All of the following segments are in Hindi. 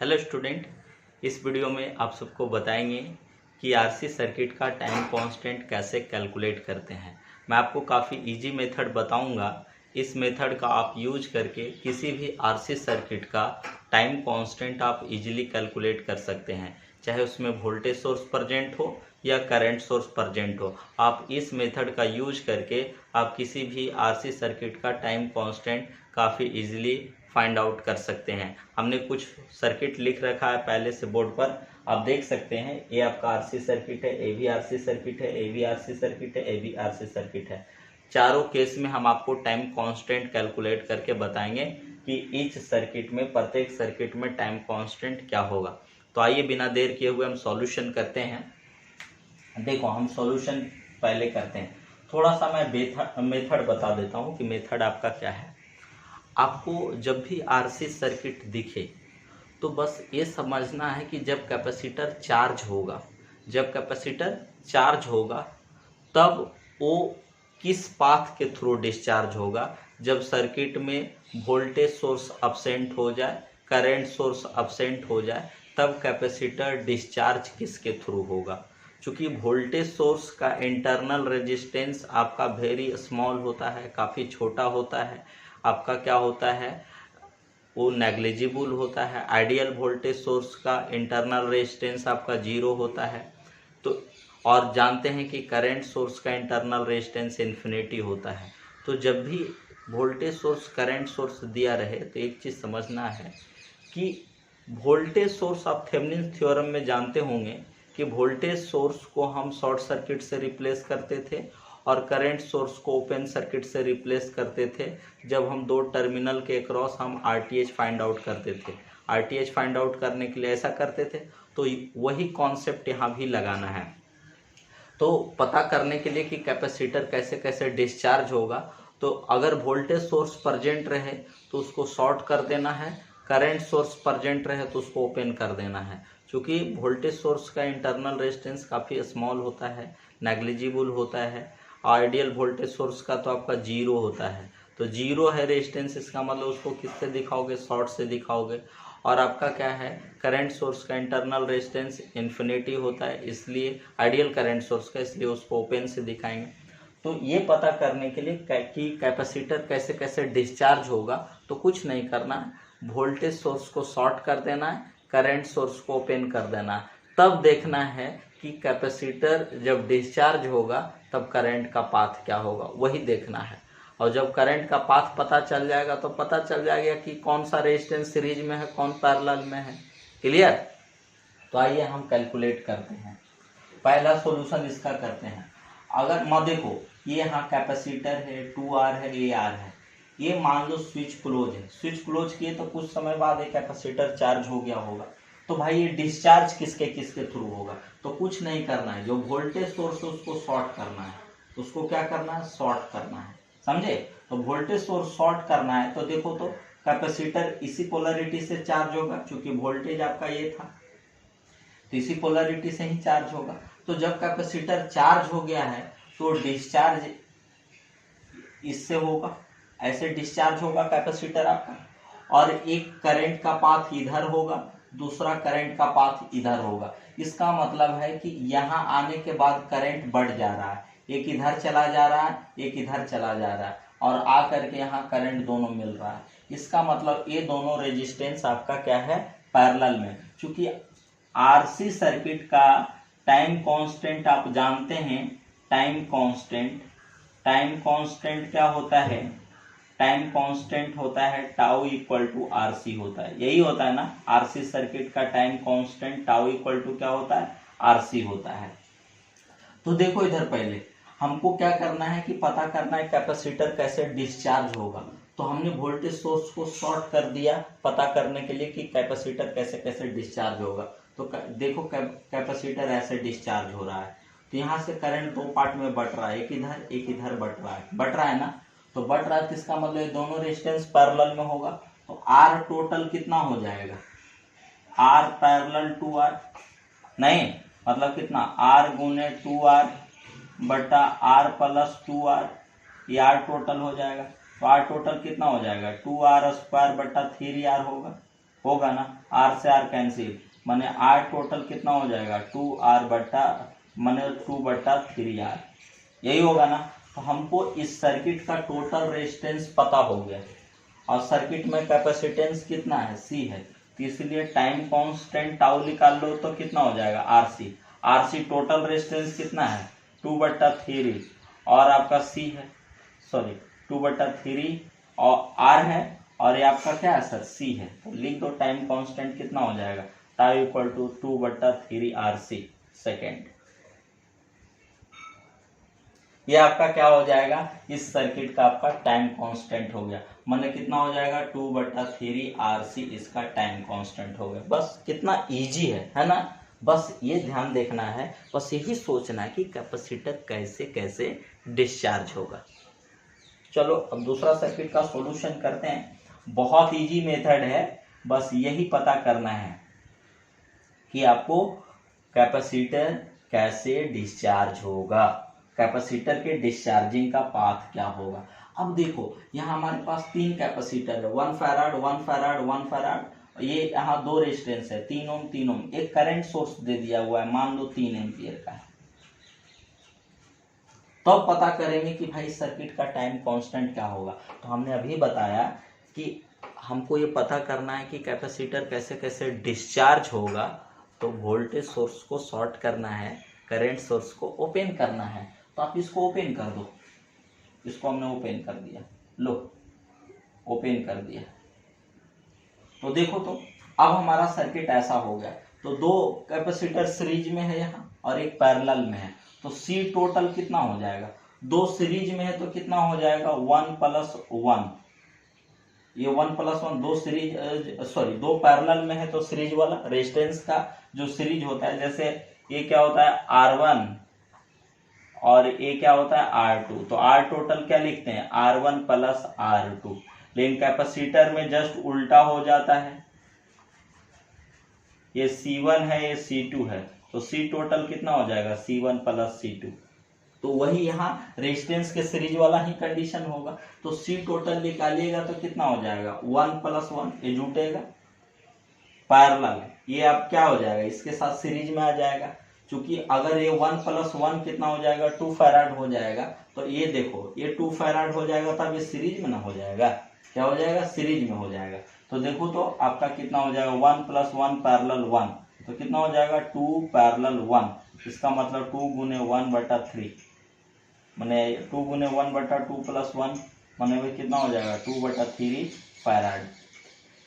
हेलो स्टूडेंट, इस वीडियो में आप सबको बताएंगे कि आरसी सर्किट का टाइम कांस्टेंट कैसे कैलकुलेट करते हैं। मैं आपको काफ़ी इजी मेथड बताऊंगा। इस मेथड का आप यूज करके किसी भी आरसी सर्किट का टाइम कांस्टेंट आप इजीली कैलकुलेट कर सकते हैं, चाहे उसमें वोल्टेज सोर्स प्रेजेंट हो या करंट सोर्स प्रेजेंट हो। आप इस मेथड का यूज करके आप किसी भी आरसी सर्किट का टाइम कांस्टेंट काफ़ी इजीली फाइंड आउट कर सकते हैं। हमने कुछ सर्किट लिख रखा है पहले से बोर्ड पर, आप देख सकते हैं। ये आपका आरसी सर्किट है, ए भी आरसी सर्किट है, ए भी आरसी सर्किट है, ए भी आरसी सर्किट है। चारों केस में हम आपको टाइम कांस्टेंट कैलकुलेट करके बताएंगे कि ईच सर्किट में, प्रत्येक सर्किट में टाइम कांस्टेंट क्या होगा। तो आइए बिना देर किए हुए हम सॉल्यूशन करते हैं। देखो, हम सॉल्यूशन पहले करते हैं। थोड़ा सा मैं मेथड बता देता हूँ कि मेथड आपका क्या है। आपको जब भी आरसी सर्किट दिखे तो बस ये समझना है कि जब कैपेसिटर चार्ज होगा, तब वो किस पाथ के थ्रू डिस्चार्ज होगा। जब सर्किट में वोल्टेज सोर्स अब्सेंट हो जाए, करंट सोर्स अब्सेंट हो जाए, तब कैपेसिटर डिस्चार्ज किसके थ्रू होगा। क्योंकि वोल्टेज सोर्स का इंटरनल रेजिस्टेंस आपका वेरी स्मॉल होता है, काफ़ी छोटा होता है। आपका क्या होता है, वो नेग्लिजिबल होता है। आइडियल वोल्टेज सोर्स का इंटरनल रेजिस्टेंस आपका 0 होता है। तो और जानते हैं कि करंट सोर्स का इंटरनल रेजिस्टेंस इन्फिनिटी होता है। तो जब भी वोल्टेज सोर्स, करंट सोर्स दिया रहे तो एक चीज़ समझना है कि वोल्टेज सोर्स, आप थेवेनिन थ्योरम में जानते होंगे कि वोल्टेज सोर्स को हम शॉर्ट सर्किट से रिप्लेस करते थे और करंट सोर्स को ओपन सर्किट से रिप्लेस करते थे। जब हम दो टर्मिनल के अक्रॉस हम आरटीएच फाइंड आउट करते थे। आरटीएच फाइंड आउट करने के लिए ऐसा करते थे। तो वही कॉन्सेप्ट यहाँ भी लगाना है। तो पता करने के लिए कि कैपेसिटर कैसे कैसे डिस्चार्ज होगा, तो अगर वोल्टेज सोर्स प्रेजेंट रहे तो उसको शॉर्ट कर देना है, करंट सोर्स प्रेजेंट रहे तो उसको ओपन कर देना है। क्योंकि वोल्टेज सोर्स का इंटरनल रेजिस्टेंस काफ़ी स्मॉल होता है, नेग्लिजिबल होता है। आइडियल वोल्टेज सोर्स का तो आपका 0 होता है। तो 0 है रेजिस्टेंस, इसका मतलब उसको किससे दिखाओगे, शॉर्ट से दिखाओगे। और आपका क्या है, करंट सोर्स का इंटरनल रेजिस्टेंस इन्फिनिटी होता है, इसलिए आइडियल करंट सोर्स का, इसलिए उसको ओपन से दिखाएंगे। तो ये पता करने के लिए कि कैपेसिटर कैसे कैसे डिस्चार्ज होगा, तो कुछ नहीं करना है, वोल्टेज सोर्स को शॉर्ट कर देना है, करंट सोर्स को ओपन कर देना है। तब देखना है कि कैपेसिटर जब डिस्चार्ज होगा तब करंट का पाथ क्या होगा, वही देखना है। और जब करंट का पाथ पता चल जाएगा तो पता चल जाएगा कि कौन सा रेजिस्टेंस सीरीज में है, कौन पैरेलल में है। क्लियर। तो आइए हम कैलकुलेट करते हैं। पहला सॉल्यूशन इसका करते हैं। अगर देखो, ये यहाँ कैपेसिटर है, 2R है, ये R है। ये मान लो स्विच क्लोज है। स्विच क्लोज किए तो कुछ समय बाद ये कैपेसिटर चार्ज हो गया होगा। तो भाई ये डिस्चार्ज किसके किसके थ्रू होगा, तो कुछ नहीं करना है, जो वोल्टेज सोर्स है उसको शॉर्ट करना है। उसको क्या करना है, शॉर्ट करना है, समझे। तो वोल्टेज सोर्स शॉर्ट करना है, तो देखो तो कैपेसिटर इसी पोलैरिटी से चार्ज होगा, क्योंकि वोल्टेज आपका ये था, तो इसी पोलैरिटी से ही चार्ज होगा। तो जब कैपेसिटर चार्ज हो गया है तो डिस्चार्ज इससे होगा, ऐसे डिस्चार्ज होगा कैपेसिटर आपका। और एक करंट का पाथ इधर होगा, दूसरा करंट का पाथ इधर होगा। इसका मतलब है कि यहाँ आने के बाद करंट बढ़ जा रहा है, एक इधर चला जा रहा है, एक इधर चला जा रहा है, और आ करके यहाँ करंट दोनों मिल रहा है। इसका मतलब ये दोनों रेजिस्टेंस आपका क्या है, पैरेलल में। चूंकि आरसी सर्किट का टाइम कांस्टेंट आप जानते हैं, टाइम कांस्टेंट क्या होता है, टाइम कांस्टेंट होता है टाउ इक्वल टू आरसी होता है। यही होता है ना, आरसी सर्किट का time constant tau equal to क्या होता है, आरसी होता है। तो देखो इधर पहले हमको क्या करना है कि पता करना है कैपेसिटर कैसे डिस्चार्ज होगा। तो हमने वोल्टेज सोर्स को शॉर्ट कर दिया पता करने के लिए कि कैपेसिटर कैसे कैसे डिस्चार्ज होगा। तो देखो कैपेसिटर ऐसे डिस्चार्ज हो रहा है, तो यहाँ से करंट दो पार्ट में बट रहा है, एक इधर बट रहा है ना। तो बट रहा है तो इसका मतलब ये दोनों रेजिस्टेंस पैरेलल में होगा। तो आर टोटल कितना हो जाएगा, आर पैरेलल टू आर, नहीं मतलब कितना, आर गुने 2R बटा आर प्लस 2R, ये आर टोटल हो जाएगा। तो आर टोटल कितना हो जाएगा, 2R² बटा 3R होगा। होगा ना, आर से आर कैंसिल, माने आर टोटल कितना हो जाएगा 2r बट्टा माने 2/3r, यही होगा ना। तो हमको इस सर्किट का टोटल रेजिस्टेंस पता हो गया और सर्किट में कैपेसिटेंस कितना है सी है, तो इसलिए टाइम कांस्टेंट टाउ निकाल लो तो कितना हो जाएगा आरसी। आरसी टोटल रेजिस्टेंस कितना है 2/3 और आपका सी है, सॉरी 2/3 और आर है और ये आपका क्या है सर सी है, तो लिख दो टाइम कांस्टेंट कितना हो जाएगा time equal to 2/3 RC second. ये आपका क्या हो जाएगा, इस सर्किट का आपका टाइम कांस्टेंट हो गया, मतलब कितना हो जाएगा 2/3 आरसी इसका टाइम कांस्टेंट हो गया। बस कितना इजी है ना, बस ये ध्यान देखना है, बस यही सोचना है कि कैपेसिटर कैसे कैसे डिस्चार्ज होगा। चलो अब दूसरा सर्किट का सॉल्यूशन करते हैं, बहुत इजी मेथड है, बस यही पता करना है कि आपको कैपेसिटर कैसे डिस्चार्ज होगा, कैपेसिटर के डिस्चार्जिंग का पाथ क्या होगा। अब देखो यहाँ हमारे पास 3 कैपेसिटर है, 1 फैराड 1 फैराड 1 फैराड, ये यहाँ 2 रेजिस्टेंस है 3 ओम 3 ओम, एक करंट सोर्स दे दिया हुआ है मान लो 3 एम्पियर का है। तो अब पता करेंगे कि भाई सर्किट का टाइम कांस्टेंट क्या होगा। तो हमने अभी बताया कि हमको ये पता करना है कि कैपेसिटर कैसे कैसे डिस्चार्ज होगा, तो वोल्टेज सोर्स को शॉर्ट करना है, करंट सोर्स को ओपन करना है। तो आप इसको ओपन कर दो, इसको हमने ओपन कर दिया, लो ओपन कर दिया। तो देखो तो अब हमारा सर्किट ऐसा हो गया, तो 2 कैपेसिटर सीरीज में है यहाँ और एक पैरेलल में है, तो सी टोटल कितना हो जाएगा, 2 सीरीज में है तो कितना हो जाएगा 1 + 1, ये 1 + 1, 2 सीरीज सॉरी 2 पैरेलल में है तो सीरीज वाला रेजिस्टेंस का जो सीरीज होता है, जैसे ये क्या होता है R1 और ये क्या होता है R2, तो R टोटल क्या लिखते हैं R1 + R2, लेकिन कैपेसिटर में जस्ट उल्टा हो जाता है, ये C1 है ये C2 है, तो C टोटल कितना हो जाएगा C1 + C2, तो वही यहाँ रेजिस्टेंस के सीरीज वाला ही कंडीशन होगा। तो C टोटल निकालिएगा तो कितना हो जाएगा 1 + 1, ये जुटेगा पैरेलल, ये अब क्या हो जाएगा इसके साथ सीरीज में आ जाएगा, क्योंकि अगर ये 1 + 1 कितना हो जाएगा 2 फैराड हो जाएगा, तो ये देखो ये 2 फैराड हो जाएगा तब ये सीरीज में ना हो जाएगा, क्या हो जाएगा सीरीज में हो जाएगा। तो देखो तो आपका कितना हो जाएगा 1 + 1 पैरेलल 1, तो कितना हो जाएगा 2 पैरेलल 1, इसका मतलब 2 × 1/3, मैंने 2 × 1/2 + 1 मैंने कितना हो जाएगा 2/3 फैराड,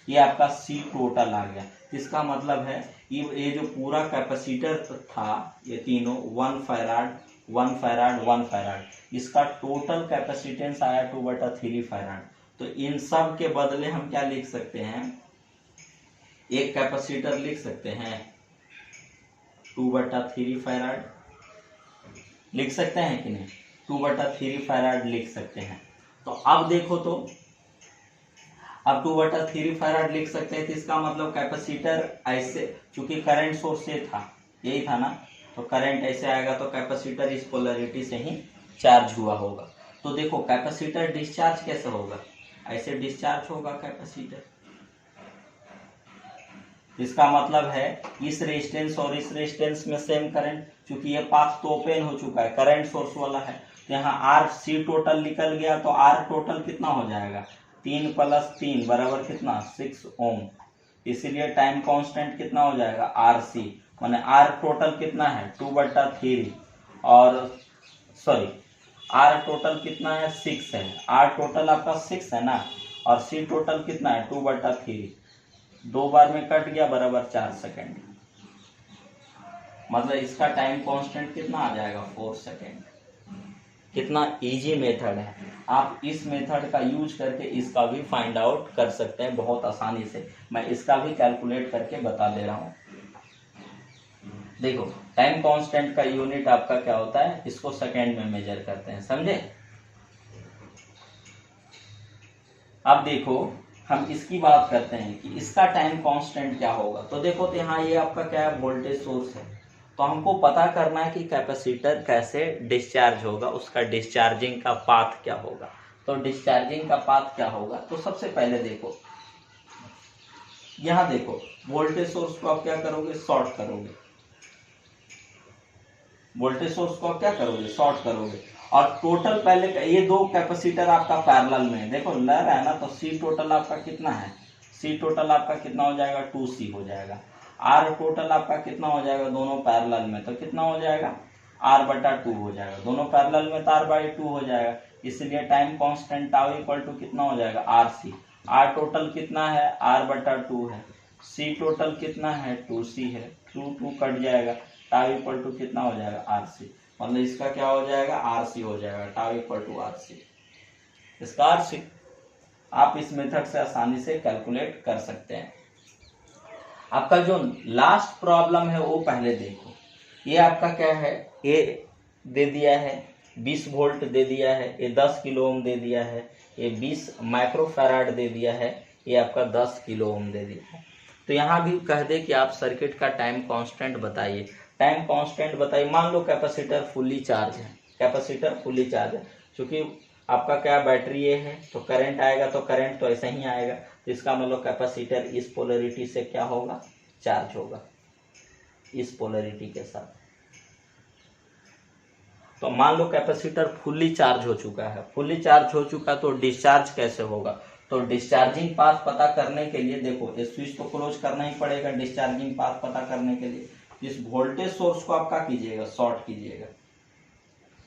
ये आपका सी टोटल आ गया। इसका मतलब है ये जो पूरा कैपेसिटर था ये तीनों 1 फैराड 1 फैराड 1 फैराड, इसका टोटल कैपेसिटेंस आया 2/3 फैराड। तो इन सब के बदले हम क्या लिख सकते हैं, एक कैपेसिटर लिख सकते हैं 2/3 फैराड, लिख सकते हैं कि नहीं 2/3 फैराड लिख सकते हैं। तो अब देखो तो अब 2/3 फैराड लिख सकते हैं, तो इसका मतलब कैपेसिटर ऐसे, चूंकि करंट सोर्स से था यही था ना, तो करंट ऐसे आएगा तो कैपेसिटर इस पोलैरिटी से ही चार्ज हुआ होगा। तो देखो कैपेसिटर डिस्चार्ज कैसे होगा, ऐसे डिस्चार्ज होगा कैपेसिटर, इसका मतलब है इस रेजिस्टेंस और इस रेजिस्टेंस में सेम करंट, क्योंकि ये पाथ तो ओपन हो चुका है करंट सोर्स वाला है, तो यहाँ आर सी टोटल निकल गया, तो आर टोटल कितना हो जाएगा 3 + 3 बराबर कितना 6 ओम, इसीलिए टाइम कांस्टेंट कितना हो जाएगा आर सी, माने आर टोटल कितना है 2/3 और सॉरी आर टोटल कितना है 6 है, आर टोटल आपका 6 है ना, और सी टोटल कितना है 2/3, 2 बार में कट गया बराबर 4 सेकेंड, मतलब इसका टाइम कांस्टेंट कितना आ जाएगा 4 सेकेंड। कितना इजी मेथड है, आप इस मेथड का यूज करके इसका भी फाइंड आउट कर सकते हैं बहुत आसानी से, मैं इसका भी कैलकुलेट करके बता दे रहा हूं। देखो टाइम कांस्टेंट का यूनिट आपका क्या होता है, इसको सेकेंड में मेजर करते हैं, समझे। अब देखो हम इसकी बात करते हैं कि इसका टाइम कांस्टेंट क्या होगा। तो देखो तो यहाँ ये आपका क्या है वोल्टेज सोर्स है, तो हमको पता करना है कि कैपेसिटर कैसे डिस्चार्ज होगा, उसका डिस्चार्जिंग का पाथ क्या होगा। तो डिस्चार्जिंग का पाथ क्या होगा, तो सबसे पहले देखो यहाँ देखो वोल्टेज सोर्स को आप क्या करोगे, शॉर्ट करोगे, वोल्टेज सोर्स को आप क्या करोगे, शॉर्ट करोगे। और टोटल पहले का ये दो कैपेसिटर आपका पैरेलल में है, देखो लग रहा है ना, तो सी टोटल आपका कितना है, सी टोटल आपका कितना हो जाएगा, 2C हो जाएगा। आर टोटल आपका कितना हो जाएगा, दोनों पैरेलल में तो कितना हो जाएगा, R/2 हो जाएगा, दोनों पैरेलल में तो R/2 हो जाएगा, इसलिए time constant tau equal to कितना हो जाएगा, RC। आर टोटल कितना है, R/2 है, सी टोटल कितना है, 2C है, 2 कट जाएगा, टाउ इक्वल टू कितना हो जाएगा, RC। मतलब इसका क्या हो जाएगा, RC हो जाएगा, टाउ इक्वल टू RC, इसका RC। आप इस मेथड से आसानी से कैलकुलेट कर सकते हैं। आपका जो लास्ट प्रॉब्लम है वो पहले देखो। ये आपका क्या है, ये दे दिया है 20 वोल्ट दे दिया है, ये 10 किलो ओम दे दिया है, ये 20 माइक्रोफैराड दे दिया है, ये आपका 10 किलो ओम दे दिया है। तो यहाँ भी कह दे कि आप सर्किट का टाइम कांस्टेंट बताइए, टाइम कांस्टेंट बताइए। मान लो कैपेसिटर फुल्ली चार्ज है, कैपेसिटर फुल्ली चार्ज है, क्योंकि आपका क्या बैटरी ये है, तो करंट आएगा, तो करंट तो ऐसे ही आएगा, तो इसका मतलब कैपेसिटर इस पोलरिटी से क्या होगा, चार्ज होगा, इस पोलरिटी के साथ। तो मान लो कैपेसिटर फुल्ली चार्ज हो चुका है, फुल्ली चार्ज हो चुका तो डिस्चार्ज कैसे होगा, तो डिस्चार्जिंग पाथ पता करने के लिए देखो ये स्विच तो क्लोज करना ही पड़ेगा, डिस्चार्जिंग पाथ पता करने के लिए इस वोल्टेज सोर्स को आप क्या कीजिएगा, शॉर्ट कीजिएगा।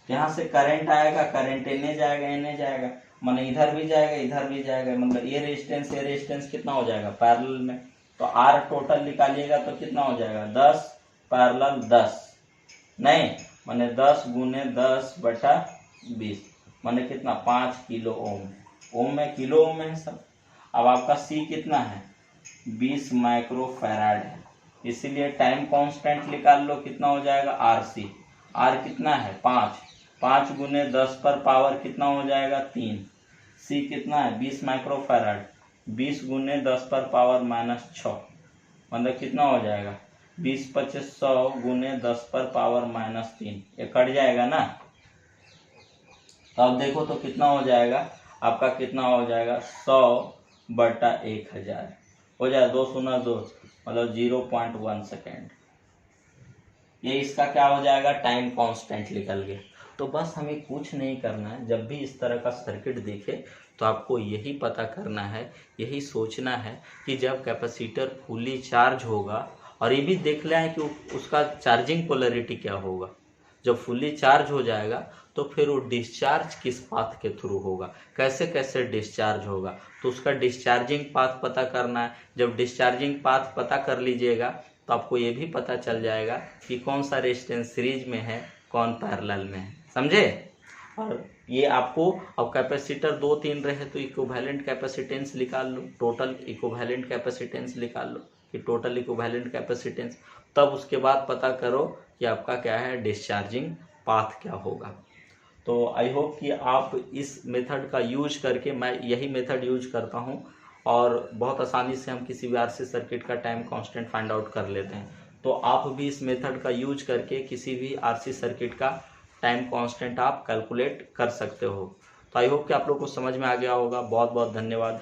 यहाँ से करंट आएगा, करंट इन्हें जाएगा, इन्हें जाएगा, माने इधर भी जाएगा, इधर भी जाएगा, मतलब ये रेजिस्टेंस कितना हो जाएगा, पैरेलल में। तो आर टोटल निकालिएगा तो कितना हो जाएगा, 10 पैरेलल 10, नहीं माने 10 गुने 10/20, माने कितना 5 किलो ओम, ओम में किलो ओम है सब। अब आपका सी कितना है, 20 माइक्रोफैराड है, इसीलिए टाइम कांस्टेंट निकाल लो, कितना हो जाएगा, RC। आर कितना है 5 गुने 10 पर पावर कितना हो जाएगा, 3। सी कितना है 20 माइक्रोफैराड, 20 गुने 10 पर पावर -6, मतलब कितना हो जाएगा, 20×25 100 गुने 10 पर पावर -3, ये कट जाएगा ना। तो अब देखो तो कितना हो जाएगा, आपका कितना हो जाएगा, 100/1000 हो जाए, 2 × 2 मतलब 0.1 सेकेंड। ये इसका क्या हो जाएगा, टाइम कांस्टेंट निकल गया। तो बस हमें कुछ नहीं करना है, जब भी इस तरह का सर्किट देखे तो आपको यही पता करना है, यही सोचना है कि जब कैपेसिटर फुली चार्ज होगा, और ये भी देख लें कि उसका चार्जिंग पोलरिटी क्या होगा। जब फुली चार्ज हो जाएगा तो फिर वो डिस्चार्ज किस पाथ के थ्रू होगा, कैसे कैसे डिस्चार्ज होगा, तो उसका डिस्चार्जिंग पाथ पता करना है। जब डिस्चार्जिंग पाथ पता कर लीजिएगा तो आपको ये भी पता चल जाएगा कि कौन सा रेजिस्टेंस सीरीज में है, कौन पैरेलल में है, समझे। और ये आपको अब कैपेसिटर 2-3 रहे तो इक्विवेलेंट कैपेसिटेंस निकाल लो, टोटल इक्विवेलेंट कैपेसिटेंस निकाल लो कि टोटल इक्विवेलेंट कैपेसिटेंस, तब उसके बाद पता करो कि आपका क्या है, डिस्चार्जिंग पाथ क्या होगा। तो आई होप कि आप इस मेथड का यूज करके, मैं यही मेथड यूज करता हूँ और बहुत आसानी से हम किसी भी आरसी सर्किट का टाइम कांस्टेंट फाइंड आउट कर लेते हैं। तो आप भी इस मेथड का यूज करके किसी भी आरसी सर्किट का टाइम कांस्टेंट आप कैलकुलेट कर सकते हो। तो आई होप कि आप लोग को समझ में आ गया होगा। बहुत बहुत धन्यवाद।